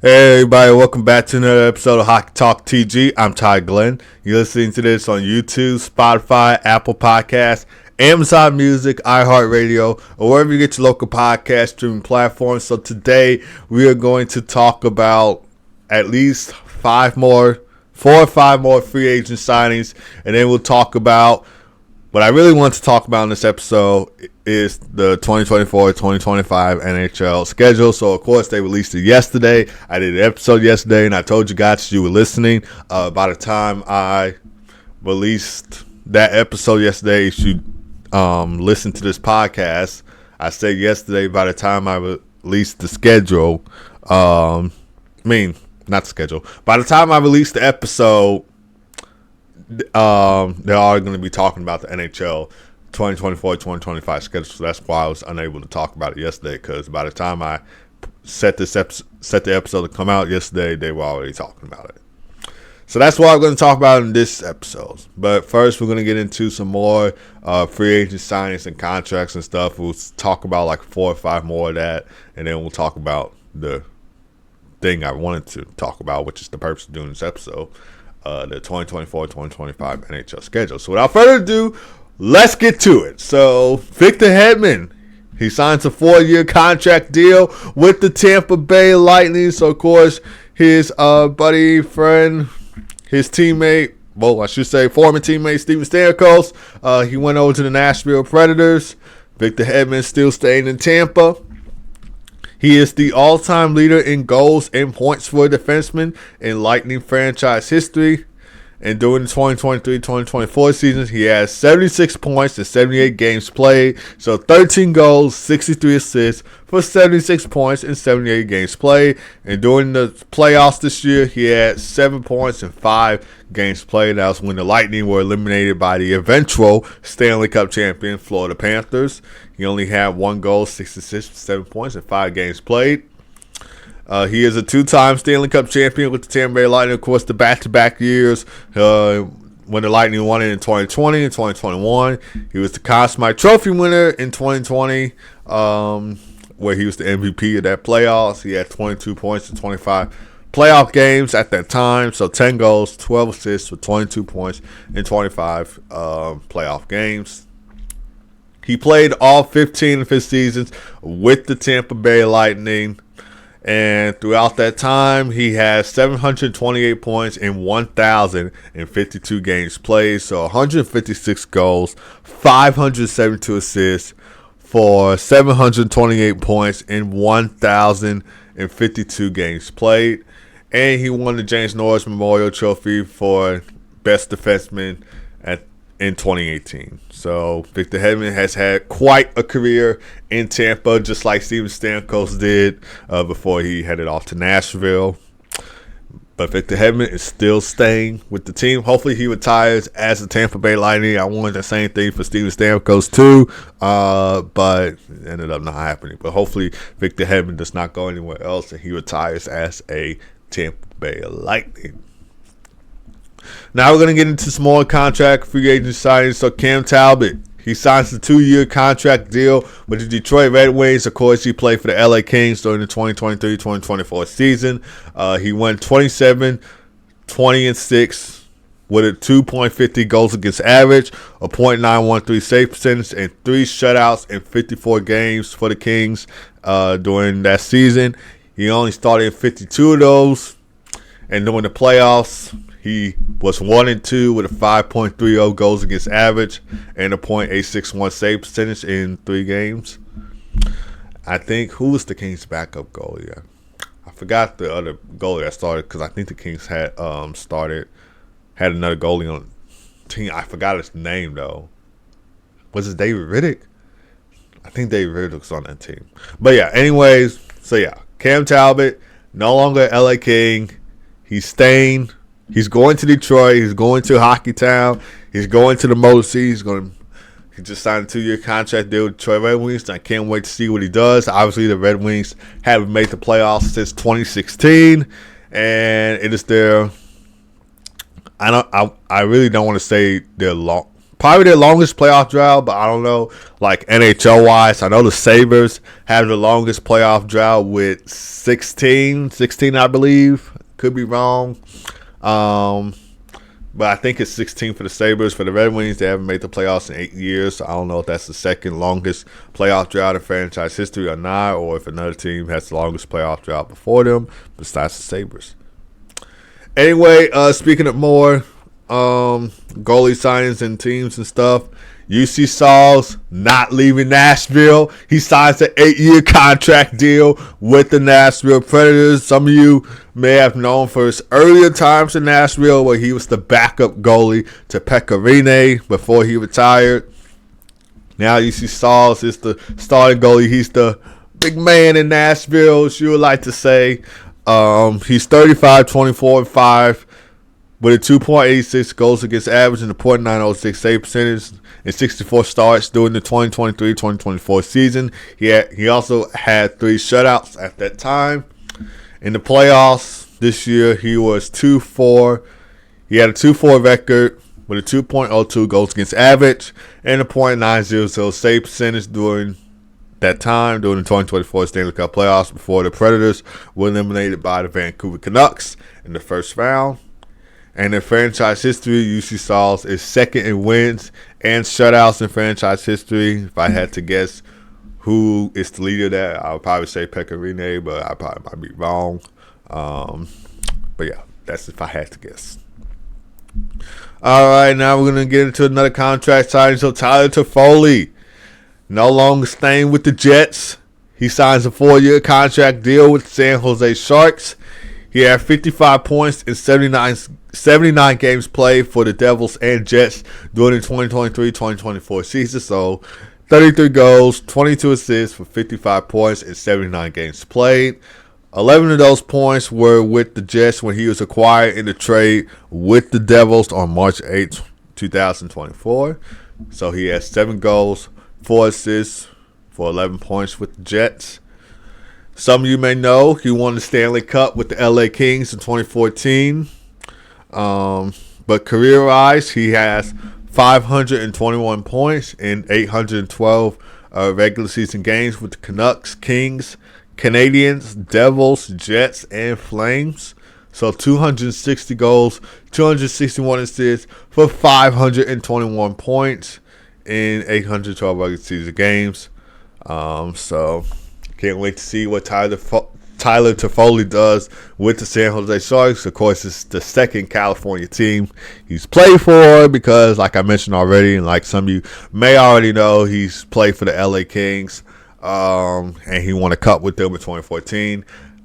Hey everybody, welcome back to another episode of Hockey Talk TG. I'm Ty Glenn. You're listening to this on YouTube, Spotify, Apple Podcasts, Amazon Music, iHeartRadio, or wherever you get your local podcast streaming platforms. So today we are going to talk about at least four or five more free agent signings, and then we'll talk about what I really want to talk about in this episode is the 2024-2025 NHL schedule. So, of course, they released it yesterday. I did an episode yesterday, and I told you guys you were listening. By the time I released that episode yesterday, you should listen to this podcast. I said yesterday, by the time I released the schedule, not the schedule. By the time I released the episode, they are going to be talking about the NHL 2024-2025 schedule. So that's why I was unable to talk about it yesterday, because by the time I set the episode to come out yesterday, they were already talking about it. So that's what I'm going to talk about in this episode. But first, we're going to get into some more free agent signings and contracts and stuff. We'll talk about like 4 or 5 more of that, and then we'll talk about the thing I wanted to talk about, which is the purpose of doing this episode. The 2024-2025 NHL schedule. So without further ado, let's get to it. So Victor Hedman, he signs a 4-year contract deal with the Tampa Bay Lightning. So of course, his buddy, friend, his teammate, well, I should say former teammate Steven Stamkos, he went over to the Nashville Predators. Victor Hedman still staying in Tampa. He is the all-time leader in goals and points for a defenseman in Lightning franchise history. And during the 2023-2024 season, he has 76 points in 78 games played. So 13 goals, 63 assists for 76 points in 78 games played. And during the playoffs this year, he had 7 points in 5 games played. That was when the Lightning were eliminated by the eventual Stanley Cup champion Florida Panthers. He only had 1 goal, 6 assists, 7 points in 5 games played. He is a 2-time Stanley Cup champion with the Tampa Bay Lightning. Of course, the back-to-back years when the Lightning won it in 2020 and 2021. He was the Conn Smythe Trophy winner in 2020, where he was the MVP of that playoffs. He had 22 points in 25 playoff games at that time. So 10 goals, 12 assists with 22 points in 25 playoff games. He played all 15 of his seasons with the Tampa Bay Lightning. And throughout that time, he has 728 points in 1,052 games played. So 156 goals, 572 assists for 728 points in 1,052 games played. And he won the James Norris Memorial Trophy for Best Defenseman in 2018. So Victor Hedman has had quite a career in Tampa, just like Steven Stamkos did before he headed off to Nashville. But Victor Hedman is still staying with the team. Hopefully he retires as the Tampa Bay Lightning. I wanted the same thing for Steven Stamkos too, but it ended up not happening. But hopefully Victor Hedman does not go anywhere else and he retires as a Tampa Bay Lightning. Now we're going to get into some more contract free agent signings. So Cam Talbot, he signs a 2-year contract deal with the Detroit Red Wings. Of course, he played for the LA Kings during the 2023-2024 season. He went 27, 20, and 6 with a 2.50 goals against average, a .913 save percentage, and 3 shutouts in 54 games for the Kings during that season. He only started in 52 of those, and during the playoffs, he was 1-2 with a 5.30 goals against average and a .861 save percentage in 3 games. I think, who was the Kings' backup goalie? I forgot the other goalie that started, because I think the Kings had another goalie on the team. I forgot his name though. Was it David Riddick? I think David Riddick was on that team. But yeah, anyways, so yeah, Cam Talbot, no longer LA King. He's staying. He's going to Detroit. He's going to Hockey Town. He's going to the Motor City. He just signed a 2-year contract deal with Detroit Red Wings. I can't wait to see what he does. Obviously, the Red Wings haven't made the playoffs since 2016, and it is their. I really don't want to say their probably their longest playoff drought, but I don't know, like NHL wise. I know the Sabres have the longest playoff drought with 16, I believe. Could be wrong. But I think it's 16 for the Sabres. For the Red Wings, they haven't made the playoffs in 8 years. So I don't know if that's the second longest playoff drought in franchise history or not, or if another team has the longest playoff drought before them, besides the Sabres. Anyway, speaking of more goalie signings and teams and stuff, UC Saul's not leaving Nashville. He signs an 8-year contract deal with the Nashville Predators. Some of you may have known for his earlier times in Nashville where he was the backup goalie to Pekka Rinne before he retired. Now UC Saul's is the starting goalie. He's the big man in Nashville, as you would like to say. He's 35, 24, and 5 with a 2.86 goals against average and a .906 save percentage in 64 starts during the 2023-2024 season. He also had 3 shutouts at that time. In the playoffs this year, he was 2-4. He had a 2-4 record with a 2.02 goals against average and a .900 save percentage during that time, during the 2024 Stanley Cup playoffs before the Predators were eliminated by the Vancouver Canucks in the first round. And in franchise history, UC Saul's is second in wins and shutouts in franchise history. If I had to guess who is the leader there, I would probably say Pekka Rinne, but I probably might be wrong. But yeah, that's if I had to guess. All right, now we're going to get into another contract signing. So Tyler Toffoli, no longer staying with the Jets. He signs a 4-year contract deal with the San Jose Sharks. He had 55 points in 79 games played for the Devils and Jets during the 2023-2024 season. So 33 goals, 22 assists for 55 points in 79 games played. 11 of those points were with the Jets when he was acquired in the trade with the Devils on March 8, 2024. So he has 7 goals, 4 assists for 11 points with the Jets. Some of you may know he won the Stanley Cup with the LA Kings in 2014. But career-wise, he has 521 points in 812 regular season games with the Canucks, Kings, Canadiens, Devils, Jets, and Flames. So 260 goals, 261 assists for 521 points in 812 regular season games. So can't wait to see what Tyler Toffoli does with the San Jose Sharks. Of course, it's the second California team he's played for because, like I mentioned already, and like some of you may already know, he's played for the LA Kings, and he won a cup with them in 2014.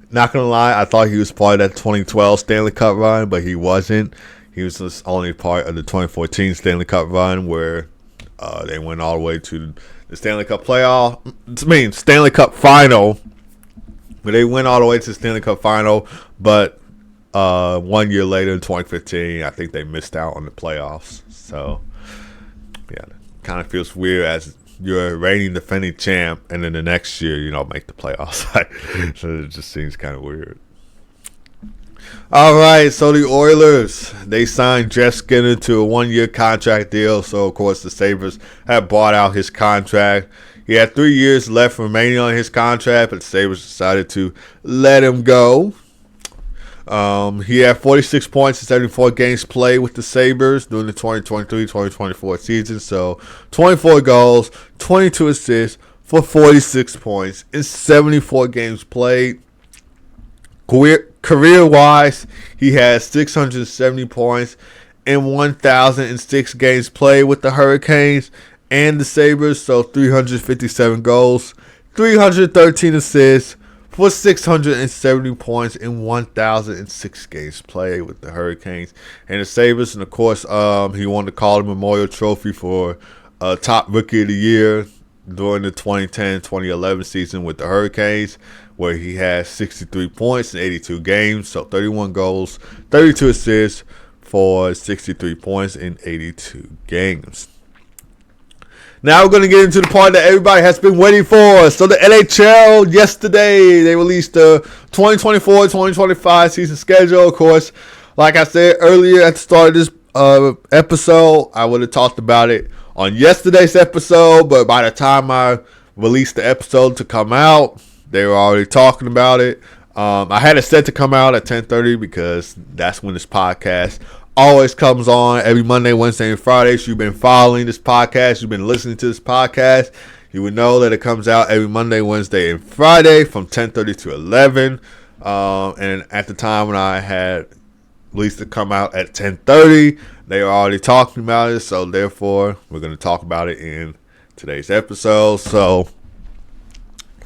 Not going to lie, I thought he was part of that 2012 Stanley Cup run, but he wasn't. He was just only part of the 2014 Stanley Cup run where they went all the way to the Stanley Cup Stanley Cup final. But they went all the way to the Stanley Cup final, but 1 year later in 2015, I think they missed out on the playoffs. So, yeah, it kind of feels weird as you're a reigning defending champ, and then the next year you don't make the playoffs. So it just seems kind of weird. All right, so the Oilers, they signed Jeff Skinner to a 1-year contract deal. So, of course, the Sabres have bought out his contract. He had 3 years left remaining on his contract, but the Sabres decided to let him go. He had 46 points in 74 games played with the Sabres during the 2023-2024 season. So 24 goals, 22 assists for 46 points in 74 games played. Career-wise, he has 670 points in 1,006 games played with the Hurricanes and the Sabres, so 357 goals, 313 assists for 670 points in 1,006 games played with the Hurricanes and the Sabres. And, of course, he won the Calder Memorial Trophy for top Rookie of the Year during the 2010-2011 season with the Hurricanes, where he had 63 points in 82 games, so 31 goals, 32 assists for 63 points in 82 games. Now we're going to get into the part that everybody has been waiting for. So the NHL, yesterday, they released the 2024-2025 season schedule. Of course, like I said earlier at the start of this episode, I would have talked about it on yesterday's episode, but by the time I released the episode to come out, they were already talking about it. I had it set to come out at 10:30 because that's when this podcast always comes on every Monday, Wednesday, and Friday. So you've been following this podcast, you've been listening to this podcast, you would know that it comes out every Monday, Wednesday, and Friday from 10:30 to 11. And at the time when I had released it come out at 10:30, they were already talking about it. So therefore, we're going to talk about it in today's episode. So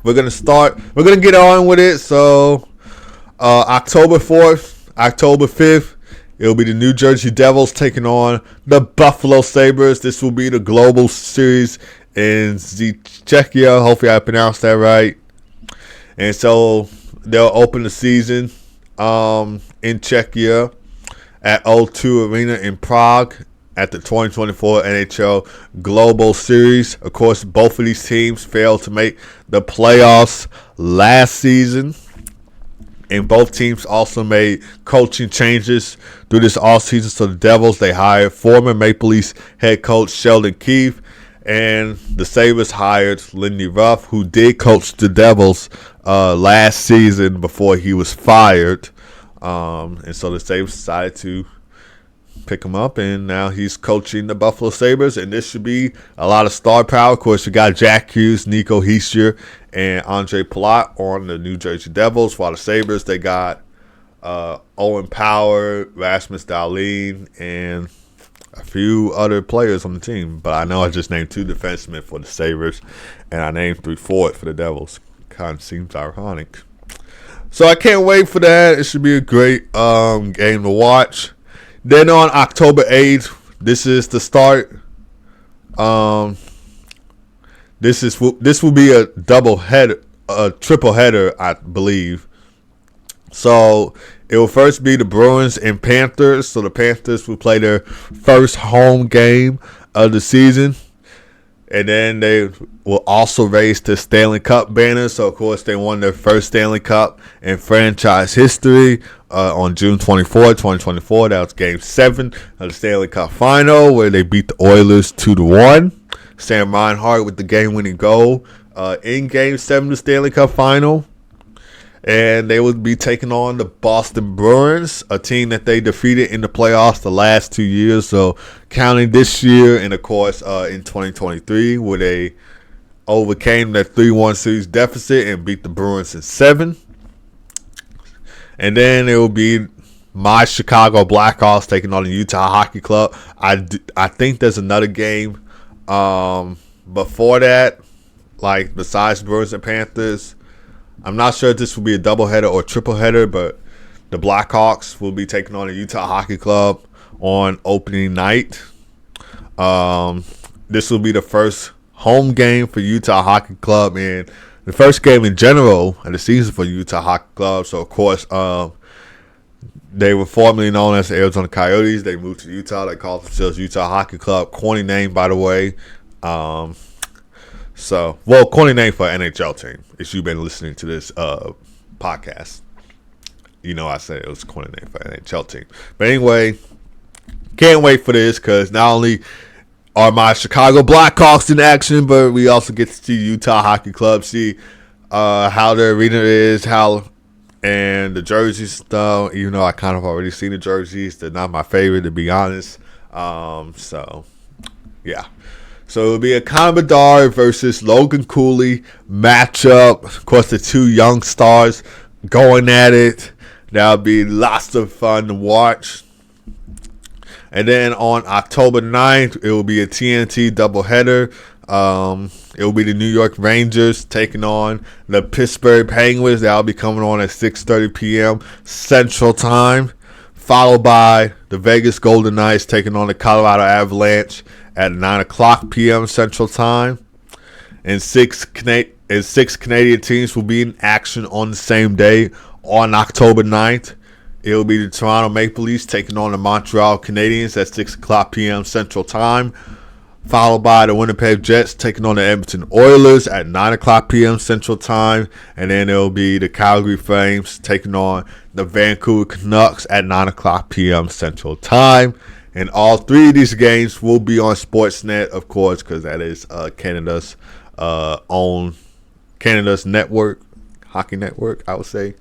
we're going to get on with it. So October 4th, October 5th, it'll be the New Jersey Devils taking on the Buffalo Sabres. This will be the global series in Czechia. Hopefully I pronounced that right. And so they'll open the season in Czechia at O2 Arena in Prague at the 2024 NHL Global Series. Of course, both of these teams failed to make the playoffs last season. And both teams also made coaching changes through this offseason. So the Devils, they hired former Maple Leafs head coach Sheldon Keefe. And the Sabres hired Lindy Ruff, who did coach the Devils last season before he was fired. And so the Sabres decided to pick him up, and now he's coaching the Buffalo Sabres, and this should be a lot of star power. Of course, you got Jack Hughes, Nico Hischier, and Andre Palat on the New Jersey Devils, while the Sabres, they got Owen Power, Rasmus Dahlin, and a few other players on the team. But I know I just named 2 defensemen for the Sabres, and I named 3 forward for the Devils. Kind of seems ironic. So I can't wait for that. It should be a great game to watch. Then on October 8th, this is the start. This will be a triple header, I believe. So it will first be the Bruins and Panthers. So the Panthers will play their first home game of the season. And then they will also raise the Stanley Cup banner. So, of course, they won their first Stanley Cup in franchise history on June 24, 2024. That was Game 7 of the Stanley Cup Final, where they beat the Oilers 2-1. Sam Reinhart with the game-winning goal in Game 7 of the Stanley Cup Final. And they would be taking on the Boston Bruins, a team that they defeated in the playoffs the last 2 years. So counting this year and, of course, in 2023, where they overcame that 3-1 series deficit and beat the Bruins in 7. And then it will be my Chicago Blackhawks taking on the Utah Hockey Club. I think there's another game before that, like besides Bruins and Panthers. I'm not sure if this will be a doubleheader or tripleheader, but the Blackhawks will be taking on the Utah Hockey Club on opening night. This will be the first home game for Utah Hockey Club and the first game in general of the season for Utah Hockey Club. So, of course, they were formerly known as the Arizona Coyotes. They moved to Utah. They called themselves Utah Hockey Club. Corny name, by the way. Corny name for an NHL team. If you've been listening to this podcast, you know I said it was a corny name for an NHL team. But anyway, can't wait for this because not only are my Chicago Blackhawks in action, but we also get to see Utah Hockey Club, see how the arena is, and the jerseys stuff. Even though I kind of already seen the jerseys, they're not my favorite, to be honest. Yeah. So it'll be a Connor Bedard versus Logan Cooley matchup. Of course, the 2 young stars going at it. That'll be lots of fun to watch. And then on October 9th, it will be a TNT doubleheader. It will be the New York Rangers taking on the Pittsburgh Penguins. That'll be coming on at 6:30 p.m. Central Time. Followed by the Vegas Golden Knights taking on the Colorado Avalanche at 9 o'clock p.m. Central Time. And six Canadian teams will be in action on the same day on October 9th. It will be the Toronto Maple Leafs taking on the Montreal Canadiens at 6 o'clock p.m. Central Time. Followed by the Winnipeg Jets taking on the Edmonton Oilers at 9 o'clock p.m. Central Time. And then it will be the Calgary Flames taking on the Vancouver Canucks at 9 o'clock p.m. Central Time. And all three of these games will be on Sportsnet, of course, because that is Canada's network, hockey network, I would say.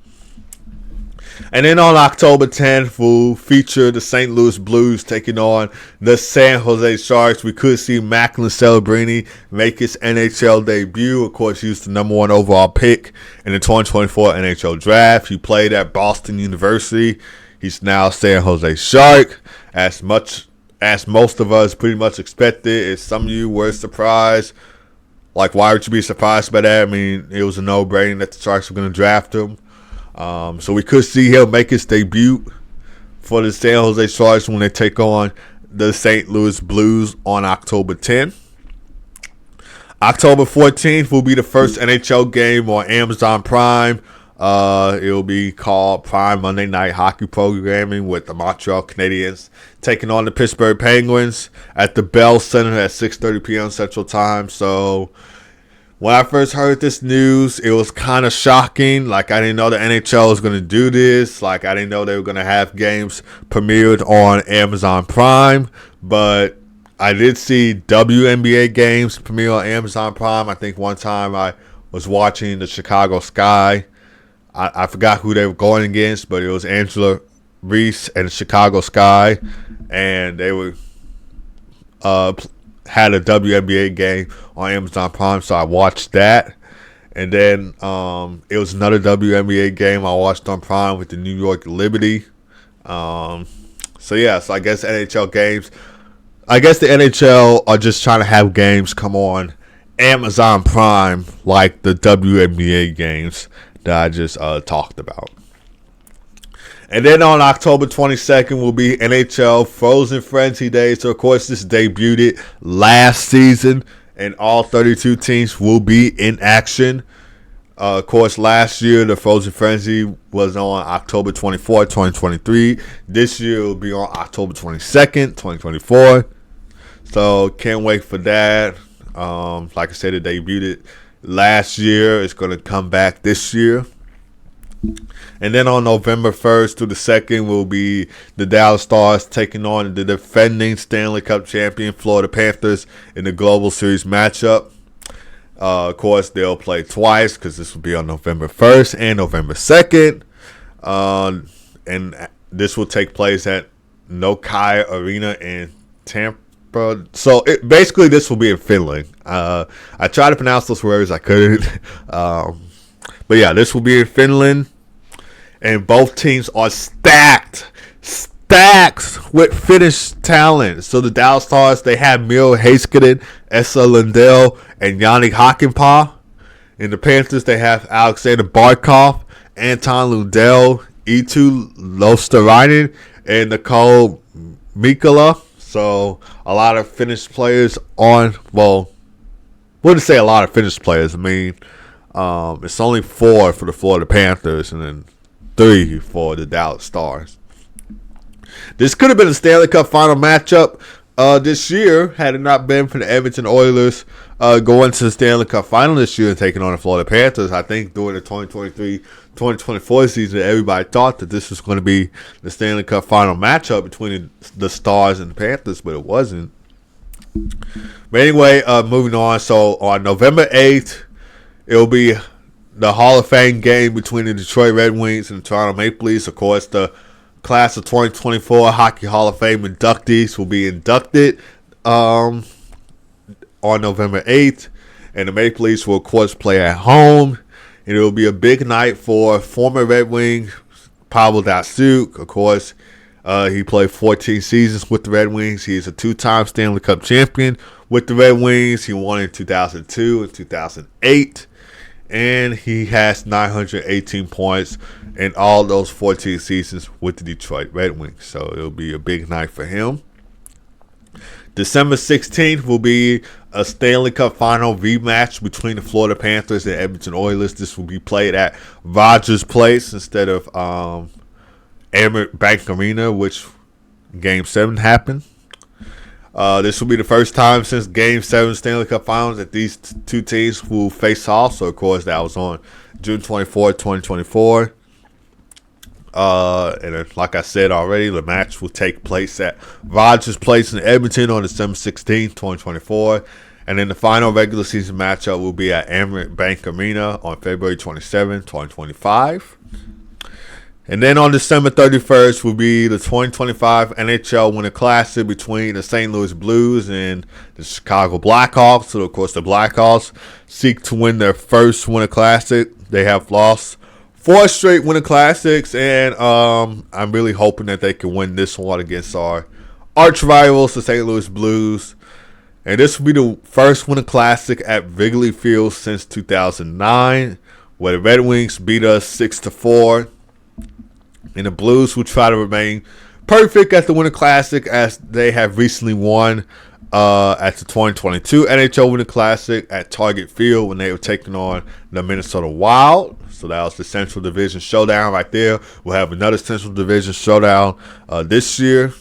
And then on October 10th, we'll feature the St. Louis Blues taking on the San Jose Sharks. We could see Macklin Celebrini make his NHL debut. Of course, he was the number 1 overall pick in the 2024 NHL Draft. He played at Boston University. He's now San Jose Shark. As much as most of us pretty much expected, if some of you were surprised, like, why would you be surprised by that? I mean, it was a no-brainer that the Sharks were going to draft him. So we could see him make his debut for the San Jose Sharks when they take on the St. Louis Blues on October 10th. October 14th will be the first NHL game on Amazon Prime. It will be called Prime Monday Night Hockey Programming, with the Montreal Canadiens taking on the Pittsburgh Penguins at the Bell Center at 6:30 p.m. Central Time. So when I first heard this news, it was kind of shocking. Like, I didn't know the NHL was going to do this. Like, I didn't know they were going to have games premiered on Amazon Prime. But I did see WNBA games premiere on Amazon Prime. I think one time I was watching the Chicago Sky. I forgot who they were going against, but it was Angela Reese and the Chicago Sky. And they were had a WNBA game on Amazon Prime, so I watched that. And then it was another WNBA game I watched on Prime with the New York Liberty. So I guess NHL games. I guess the NHL are just trying to have games come on Amazon Prime like the WNBA games that I just talked about. And then on October 22nd will be NHL Frozen Frenzy Day. So, of course, this debuted last season, and all 32 teams will be in action. Of course, last year, the Frozen Frenzy was on October 24th, 2023. This year, it will be on October 22nd, 2024. So, can't wait for that. Like I said, it debuted last year. It's going to come back this year. And then on November 1st through the 2nd will be the Dallas Stars taking on the defending Stanley Cup champion Florida Panthers in the Global Series matchup. Of course, they'll play twice because this will be on November 1st and November 2nd. And this will take place at Nokia Arena in Tampa. So basically, this will be in Finland. I tried to pronounce those words. I couldn't. But yeah, this will be in Finland. And both teams are stacked with Finnish talent. So the Dallas Stars, they have Miro Heiskanen, Esa Lindell, and Yannick Hakanpää. In the Panthers, they have Alexander Barkov, Anton Lundell, Eetu Luostarinen, and Nicole Mikkola. So a lot of Finnish players on, well, wouldn't say a lot of Finnish players. I mean, it's only 4 for the Florida Panthers and then 3 for the Dallas Stars. This could have been a Stanley Cup final matchup this year had it not been for the Edmonton Oilers going to the Stanley Cup final this year and taking on the Florida Panthers. I think during the 2023-2024 season, everybody thought that this was going to be the Stanley Cup final matchup between the Stars and the Panthers, but it wasn't. But anyway, moving on. So on November 8th, it will be the Hall of Fame game between the Detroit Red Wings and the Toronto Maple Leafs. Of course, the class of 2024 Hockey Hall of Fame inductees will be inducted on November 8th. And the Maple Leafs will, of course, play at home. And it will be a big night for former Red Wing Pavel Datsyuk. Of course, he played 14 seasons with the Red Wings. He is a 2-time Stanley Cup champion with the Red Wings. He won in 2002 and 2008. And he has 918 points in all those 14 seasons with the Detroit Red Wings. So it'll be a big night for him. December 16th will be a Stanley Cup final rematch between the Florida Panthers and Edmonton Oilers. This will be played at Rogers Place instead of Amerant Bank Arena, which Game 7 happened. This will be the first time since Game 7 Stanley Cup Finals that these two teams will face off. So, of course, that was on June 24, 2024. And like I said already, the match will take place at Rogers Place in Edmonton on December 16th, 2024. And then the final regular season matchup will be at Emirates Bank Arena on February 27th, 2025. And then on December 31st will be the 2025 NHL Winter Classic between the St. Louis Blues and the Chicago Blackhawks. So, of course, the Blackhawks seek to win their first Winter Classic. They have lost 4 straight Winter Classics, and I'm really hoping that they can win this one against our arch rivals, the St. Louis Blues. And this will be the first Winter Classic at Wrigley Field since 2009, where the Red Wings beat us 6-4. And the Blues will try to remain perfect at the Winter Classic, as they have recently won at the 2022 NHL Winter Classic at Target Field when they were taking on the Minnesota Wild. So that was the Central Division Showdown right there. We'll have another Central Division Showdown this year.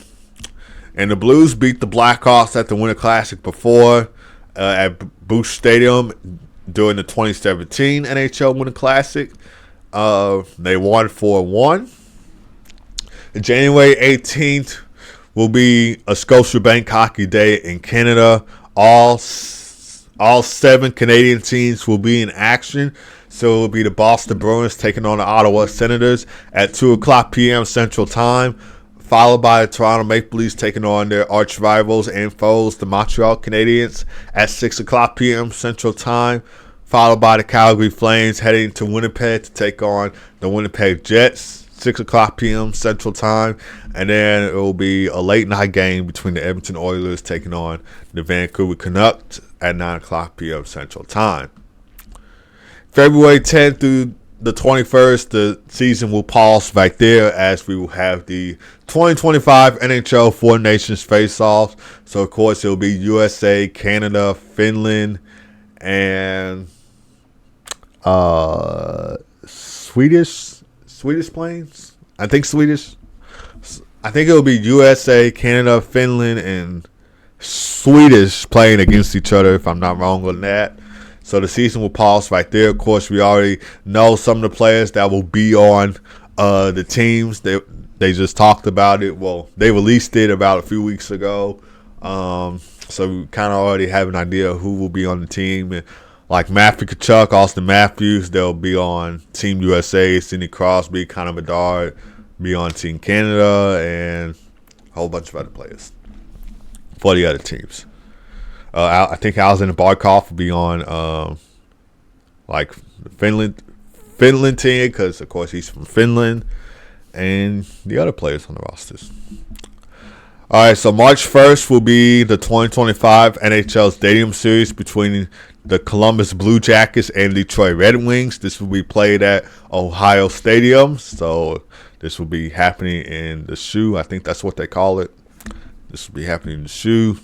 And the Blues beat the Blackhawks at the Winter Classic before at Busch Stadium during the 2017 NHL Winter Classic. They won 4-1. January 18th will be a Scotiabank Hockey Day in Canada. All 7 Canadian teams will be in action. So it will be the Boston Bruins taking on the Ottawa Senators at 2 o'clock p.m. Central Time, followed by the Toronto Maple Leafs taking on their arch rivals and foes, the Montreal Canadiens, at 6 o'clock p.m. Central Time, followed by the Calgary Flames heading to Winnipeg to take on the Winnipeg Jets, 6 o'clock p.m. Central Time. And then it will be a late night game between the Edmonton Oilers taking on the Vancouver Canucks at 9 o'clock p.m. Central Time. February 10th through the 21st, the season will pause right there, as we will have the 2025 NHL Four Nations face-offs. So, of course, it will be USA, Canada, Finland, and Swedish planes. I think Swedish. I think it will be USA, Canada, Finland, and Swedish playing against each other, if I'm not wrong on that. So the season will pause right there. Of course, we already know some of the players that will be on the teams. They just talked about it. Well, they released it about a few weeks ago. So we kind of already have an idea of who will be on the team. And like Matthew Tkachuk, Austin Matthews, they'll be on Team USA. Sidney Crosby, Connor Bedard be on Team Canada, and a whole bunch of other players for the other teams. I think Alexander Barkov will be on like Finland team, because of course he's from Finland, and the other players on the rosters. All right, so March 1st will be the 2025 NHL Stadium Series between the Columbus Blue Jackets and Detroit Red Wings. This will be played at Ohio Stadium, so this will be happening in the Shoe. I think that's what they call it. This will be happening in the Shoe.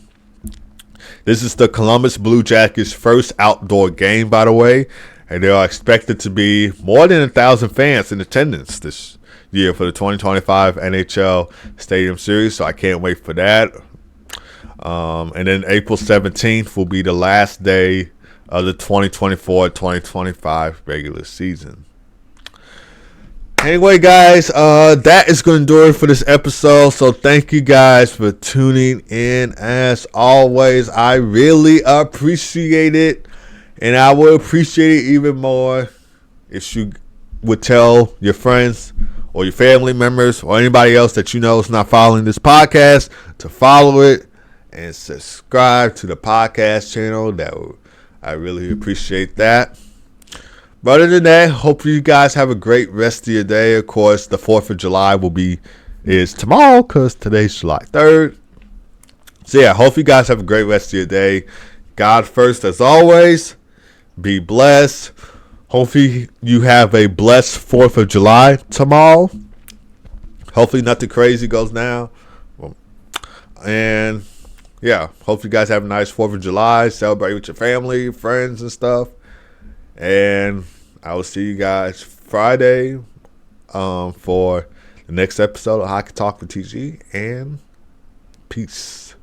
This is the Columbus Blue Jackets' first outdoor game, by the way, and there are expected to be more than 1,000 fans in attendance this year for the 2025 NHL Stadium Series, so I can't wait for that. And then April 17th will be the last day of the 2024-2025 regular season. Anyway, guys, that is going to do it for this episode. So thank you guys for tuning in. As always, I really appreciate it. And I would appreciate it even more if you would tell your friends or your family members or anybody else that you know is not following this podcast to follow it and subscribe to the podcast channel. I really appreciate that. But other than that, hope you guys have a great rest of your day. Of course, the 4th of July is tomorrow, because today's July 3rd. So yeah, hope you guys have a great rest of your day. God first, as always. Be blessed. Hopefully you have a blessed 4th of July tomorrow. Hopefully nothing crazy goes down. And yeah, hope you guys have a nice 4th of July. Celebrate with your family, friends, and stuff. And I will see you guys Friday for the next episode of Hockey Talk with TG. And peace.